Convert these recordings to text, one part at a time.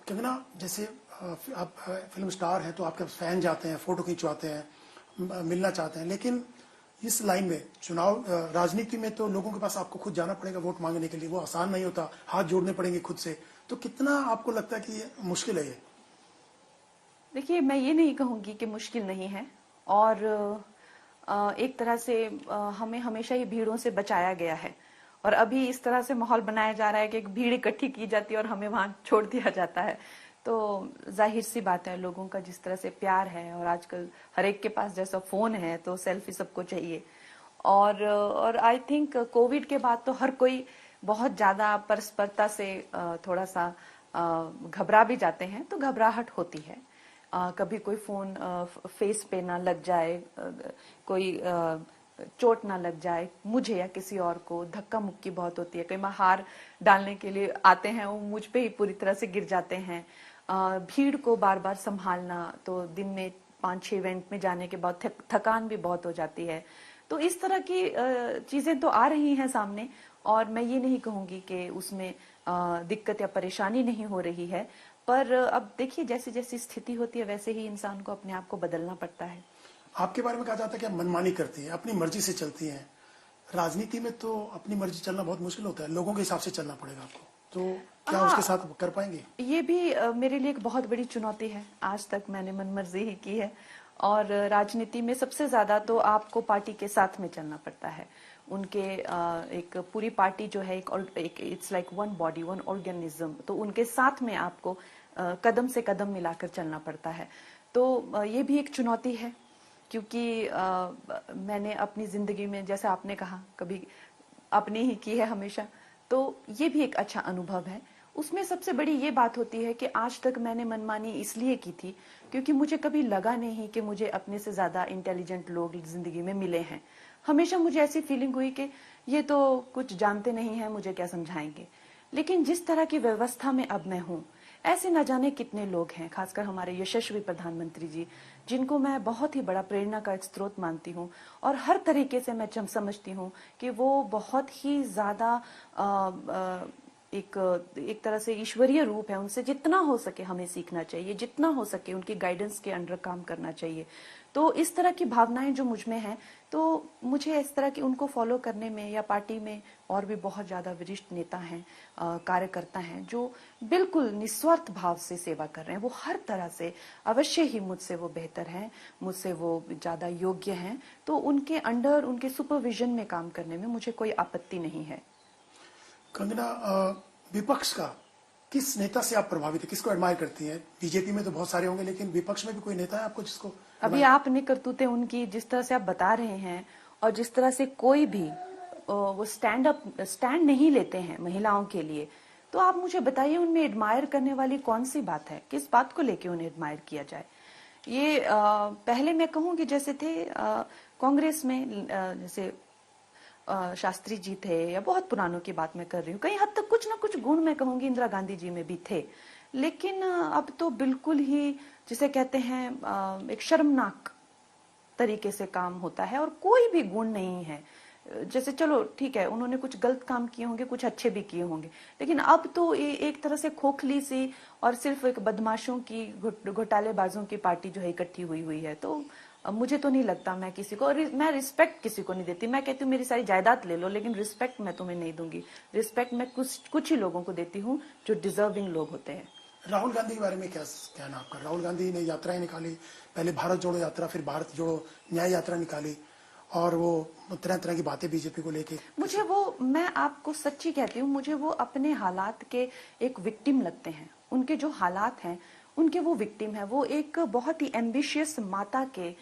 कंगना, जैसे आप film star हैं तो आपके फैन जाते हैं, फोटो खिंचवाते हैं, मिलना चाहते हैं, लेकिन इस लाइन में चुनाव राजनीति में तो लोगों के पास आपको खुद जाना पड़ेगा वोट मांगने के लिए। वो आसान नहीं होता, हाथ जोड़ने पड़ेंगे खुद से। तो कितना आपको लगता है कि ये मुश्किल है ये? देखिए, मैं ये नहीं कहूंगी कि मुश्किल नहीं है। और एक तरह से हमें हमेशा ही भीड़ों से बचाया गया है। और अभी इस तरह से माहौल बनाया जा रहा है कि एक भीड़ इकट्ठी की जाती है और हमें वहां छोड़ दिया जाता है। तो जाहिर सी बात है, लोगों का जिस तरह से प्यार है, और आजकल हर एक के पास जैसा फोन है तो सेल्फी सबको चाहिए। और आई थिंक कोविड के बाद तो हर कोई बहुत ज्यादा परस्परता से थोड़ा सा घबरा भी जाते हैं, तो घबराहट होती है। कभी कोई फोन फेस पे ना लग जाए, कोई चोट ना लग जाए, मुझे या किसी और को। धक्का मुक्की बहुत होती है, कई बार हार डालने के लिए आते हैं, वो मुझ पे ही पूरी तरह से गिर जाते हैं। भीड़ को बार बार संभालना, तो दिन में 5-6 इवेंट में जाने के बाद थकान भी बहुत हो जाती है। तो इस तरह की चीजें तो आ रही हैं सामने, और मैं ये नहीं कहूंगी कि उसमें दिक्कत या परेशानी नहीं हो रही है। पर अब देखिए, जैसी जैसी स्थिति होती है वैसे ही इंसान को अपने आप को बदलना पड़ता है। आपके बारे में कहा जाता है कि आप मनमानी करती हैं, अपनी मर्जी से चलती हैं। राजनीति में तो अपनी मर्जी चलना बहुत मुश्किल होता है, लोगों के हिसाब से चलना पड़ेगा आपको। तो क्या उसके हाँ, साथ कर पाएंगे? ये भी मेरे लिए एक बहुत बड़ी चुनौती है। आज तक मैंने मनमर्जी ही की है। और राजनीति में सबसे ज्यादा तो आपको पार्टी के साथ में चलना पड़ता है। उनके एक पूरी पार्टी जो है, एक it's like one body, one organism. तो उनके साथ में आपको कदम से कदम मिलाकर चलना पड़ता है। तो ये भी एक चुनौती है, क्योंकि मैंने अपनी जिंदगी में, जैसे आपने कहा, कभी अपनी ही की है हमेशा। तो ये भी एक अच्छा अनुभव है। उसमें सबसे बड़ी ये बात होती है कि आज तक मैंने मनमानी इसलिए की थी क्योंकि मुझे कभी लगा नहीं कि मुझे अपने से ज्यादा इंटेलिजेंट लोग जिंदगी में मिले हैं। हमेशा मुझे ऐसी फीलिंग हुई कि ये तो कुछ जानते नहीं है, मुझे क्या समझाएंगे। लेकिन जिस तरह की व्यवस्था में अब मैं हूं, ऐसे न जाने कितने लोग हैं, खासकर हमारे यशस्वी प्रधानमंत्री जी, जिनको मैं बहुत ही बड़ा प्रेरणा का एक स्रोत मानती हूँ। और हर तरीके से मैं समझती हूँ कि वो बहुत ही ज्यादा एक एक तरह से ईश्वरीय रूप है। उनसे जितना हो सके हमें सीखना चाहिए, जितना हो सके उनकी गाइडेंस के अंडर काम करना चाहिए। तो इस तरह की भावनाएं जो मुझ में हैं, तो मुझे इस तरह की उनको फॉलो करने में, या पार्टी में और भी बहुत ज्यादा वरिष्ठ नेता हैं, कार्यकर्ता हैं, जो बिल्कुल निस्वार्थ भाव से सेवा कर रहे हैं। वो हर तरह से अवश्य ही मुझसे वो बेहतर हैं, मुझसे वो ज्यादा योग्य हैं। तो उनके अंडर, उनके सुपरविजन में काम करने में मुझे कोई आपत्ति नहीं है। कंगना, विपक्ष का किस नेता से आप प्रभावित है, किसको एडमायर करती हैं? बीजेपी में तो बहुत सारे होंगे, लेकिन विपक्ष में भी कोई नेता है आपको जिसको अभी आपने करतूतें उनकी जिस तरह से आप बता रहे हैं, और जिस तरह से कोई भी वो स्टैंड नहीं लेते हैं महिलाओं के लिए, तो आप मुझे बताइए उनमें एडमायर करने वाली कौन सी बात है? किस बात को लेके उन्हें एडमायर किया जाए? ये पहले मैं कहूंगी, जैसे थे कांग्रेस में, जैसे शास्त्री जी थे, या बहुत पुरानों की बात मैं कर रही हूँ, कहीं हद तक कुछ ना कुछ गुण मैं कहूंगी इंदिरा गांधी जी में भी थे। लेकिन अब तो बिल्कुल ही, जिसे कहते हैं, एक शर्मनाक तरीके से काम होता है, और कोई भी गुण नहीं है। जैसे चलो ठीक है, उन्होंने कुछ गलत काम किए होंगे, कुछ अच्छे भी किए होंगे, लेकिन अब तो एक तरह से खोखली सी और सिर्फ एक बदमाशों की, घोटालेबाजों की पार्टी जो है इकट्ठी हुई हुई है। तो मुझे तो नहीं लगता मैं किसी को, और मैं रिस्पेक्ट किसी को नहीं देती। मैं कहती हूँ मेरी सारी जायदाद ले लो, लेकिन रिस्पेक्ट मैं तुम्हें नहीं दूंगी। रिस्पेक्ट मैं कुछ ही लोगों को देती हूँ जो डिजर्विंग लोग होते हैं। राहुल गांधी के बारे में क्या कहना आपका? राहुल गांधी ने यात्राएं निकाली, पहले भारत जोड़ो यात्रा, फिर भारत जोड़ो न्याय यात्रा निकाली, और वो तरह तरह की बातें बीजेपी को लेके। मुझे वो, मैं आपको सच्ची कहती हूँ, मुझे वो अपने हालात के एक विक्टिम लगते हैं। उनके जो हालात हैं, उनके वो विक्टिम है। वो एक बहुत ही एम्बिशियस माता के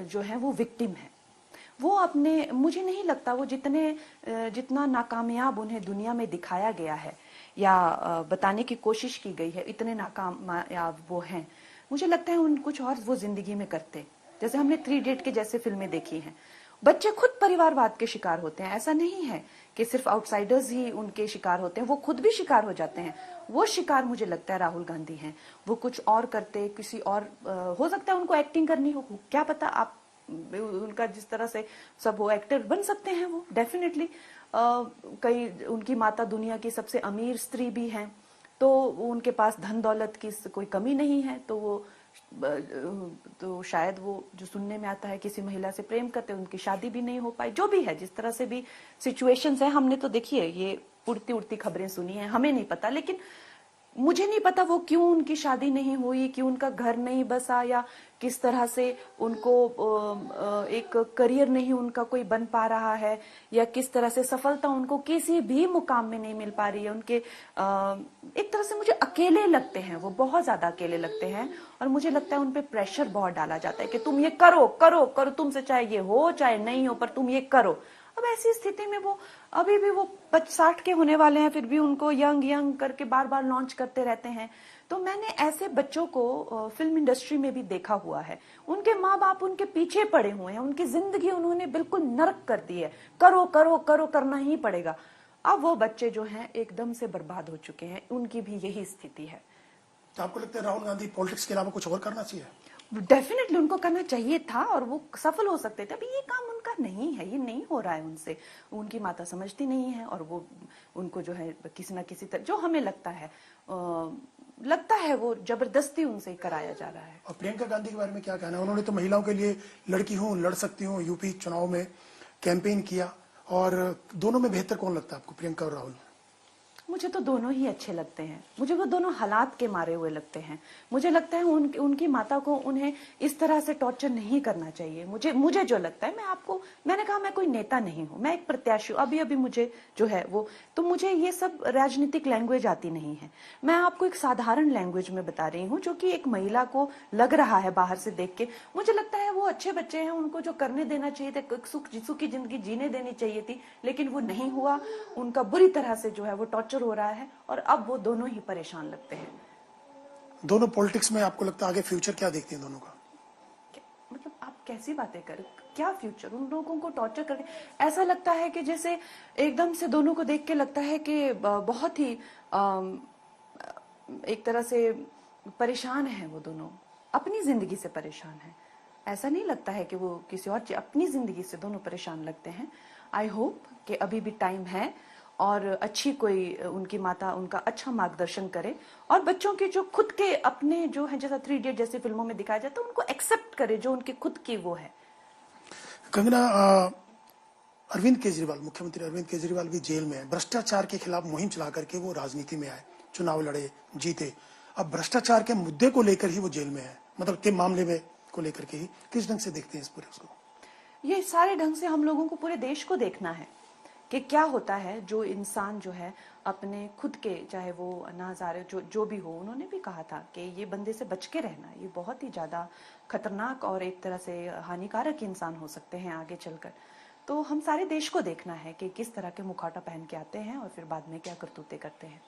जो है वो विक्टिम है। वो अपने, मुझे नहीं लगता वो जितना नाकामयाब उन्हें दुनिया में दिखाया गया है, या बताने की कोशिश की गई है, इतने नाकामयाब वो हैं। मुझे लगता है उन कुछ और वो जिंदगी में करते। जैसे हमने 3 इडियट के जैसे फिल्में देखी हैं, बच्चे खुद परिवारवाद के शिकार होते हैं। ऐसा नहीं है कि सिर्फ आउटसाइडर्स ही उनके शिकार होते हैं, वो खुद भी शिकार हो जाते हैं। वो शिकार मुझे लगता है राहुल गांधी हैं। वो कुछ और करते, किसी और, हो सकता है उनको एक्टिंग करनी हो, क्या पता। आप उनका जिस तरह से सब, वो एक्टर बन सकते हैं, वो डेफिनेटली। कई, उनकी माता दुनिया की सबसे अमीर स्त्री भी हैं, तो उनके पास धन दौलत की कोई कमी नहीं है, तो वो तो शायद वो जो सुनने में आता है किसी महिला से प्रेम करते, उनकी शादी भी नहीं हो पाई, जो भी है, जिस तरह से भी सिचुएशंस है, हमने तो देखिए ये उड़ती उड़ती खबरें सुनी है, हमें नहीं पता, लेकिन मुझे नहीं पता वो क्यों उनकी शादी नहीं हुई, क्यों उनका घर नहीं बसा, या किस तरह से उनको एक करियर नहीं उनका कोई बन पा रहा है, या किस तरह से सफलता उनको किसी भी मुकाम में नहीं मिल पा रही है। उनके एक तरह से मुझे अकेले लगते हैं, वो बहुत ज्यादा अकेले लगते हैं, और मुझे लगता है उन पे प्रेशर बहुत डाला जाता है कि तुम ये करो करो करो, तुमसे चाहे ये हो चाहे नहीं हो, पर तुम ये करो। अब ऐसी स्थिति में वो अभी भी वो 60 के होने वाले हैं, फिर भी उनको यंग यंग करके बार बार लॉन्च करते रहते हैं। तो मैंने ऐसे बच्चों को फिल्म इंडस्ट्री में भी देखा हुआ है, उनके माँ बाप उनके पीछे पड़े हुए हैं, उनकी जिंदगी उन्होंने बिल्कुल नरक कर दी है, करो करो करो करना ही पड़ेगा। अब वो बच्चे जो हैं एकदम से बर्बाद हो चुके हैं, उनकी भी यही स्थिति है। तो आपको लगता है राहुल गांधी पॉलिटिक्स के अलावा कुछ और करना चाहिए? डेफिनेटली उनको करना चाहिए था, और वो सफल हो सकते थे। अभी ये काम उनका नहीं है, ये नहीं हो रहा है उनसे, उनकी माता समझती नहीं है, और वो उनको जो है किसी ना किसी तरह, जो हमें लगता है वो जबरदस्ती उनसे कराया जा रहा है। और प्रियंका गांधी के बारे में क्या कहना है? उन्होंने तो महिलाओं के लिए लड़की हूं लड़ सकती हूं यूपी चुनाव में कैंपेन किया, और दोनों में बेहतर कौन लगता है आपको, प्रियंका और राहुल? मुझे तो दोनों ही अच्छे लगते हैं, मुझे वो दोनों हालात के मारे हुए लगते हैं। मुझे लगता है उनकी माता को उन्हें इस तरह से टॉर्चर नहीं करना चाहिए। मुझे जो लगता है, मैंने कहा मैं कोई नेता नहीं हूं, मैं एक प्रत्याशी हूं, अभी मुझे जो है वो, तो मुझे ये सब राजनीतिक लैंग्वेज आती नहीं है। मैं आपको एक साधारण लैंग्वेज में बता रही हूँ, जो कि एक महिला को लग रहा है बाहर से देख के। मुझे लगता है वो अच्छे बच्चे हैं, उनको जो करने देना चाहिए था, सुखी जिंदगी जीने देनी चाहिए थी, लेकिन वो नहीं हुआ। उनका बुरी तरह से जो है वो टॉर्चर हो रहा है, और अब वो दोनों ही परेशान लगते हैं। दोनों पॉलिटिक्स में आपको लगता है आगे फ्यूचर क्या देखते हैं दोनों का? मतलब आप कैसी बातें कर, क्या फ्यूचर? उन लोगों को टॉर्चर करके ऐसा लगता है कि जैसे एकदम से दोनों को देख के लगता है कि बहुत ही एक तरह से परेशान है वो दोनों, अपनी जिंदगी से परेशान है। ऐसा नहीं लगता है कि वो किसी और चीज, अपनी जिंदगी से दोनों परेशान लगते हैं। आई होप कि अभी भी टाइम है, और अच्छी कोई उनकी माता उनका अच्छा मार्गदर्शन करे, और बच्चों के जो खुद के अपने जो है, जैसा 3 इडियट जैसी फिल्मों में दिखाया जाता है, उनको एक्सेप्ट करे जो उनकी खुद की वो है। कंगना, अरविंद केजरीवाल, मुख्यमंत्री अरविंद केजरीवाल भी जेल में है। भ्रष्टाचार के खिलाफ मुहिम चला करके वो राजनीति में आए, चुनाव लड़े, जीते। अब भ्रष्टाचार के मुद्दे को लेकर ही वो जेल में है, मतलब के मामले में को लेकर के ही। किस ढंग से देखते हैं इस पूरे उसको? ये सारे ढंग से हम लोगों को पूरे देश को देखना है कि क्या होता है। जो इंसान जो है अपने खुद के, चाहे वो अनाज़ारे जो भी हो, उन्होंने भी कहा था कि ये बंदे से बच के रहना, ये बहुत ही ज्यादा खतरनाक और एक तरह से हानिकारक इंसान हो सकते हैं आगे चलकर। तो हम सारे देश को देखना है कि किस तरह के मुखौटा पहन के आते हैं, और फिर बाद में क्या करतूते करते हैं।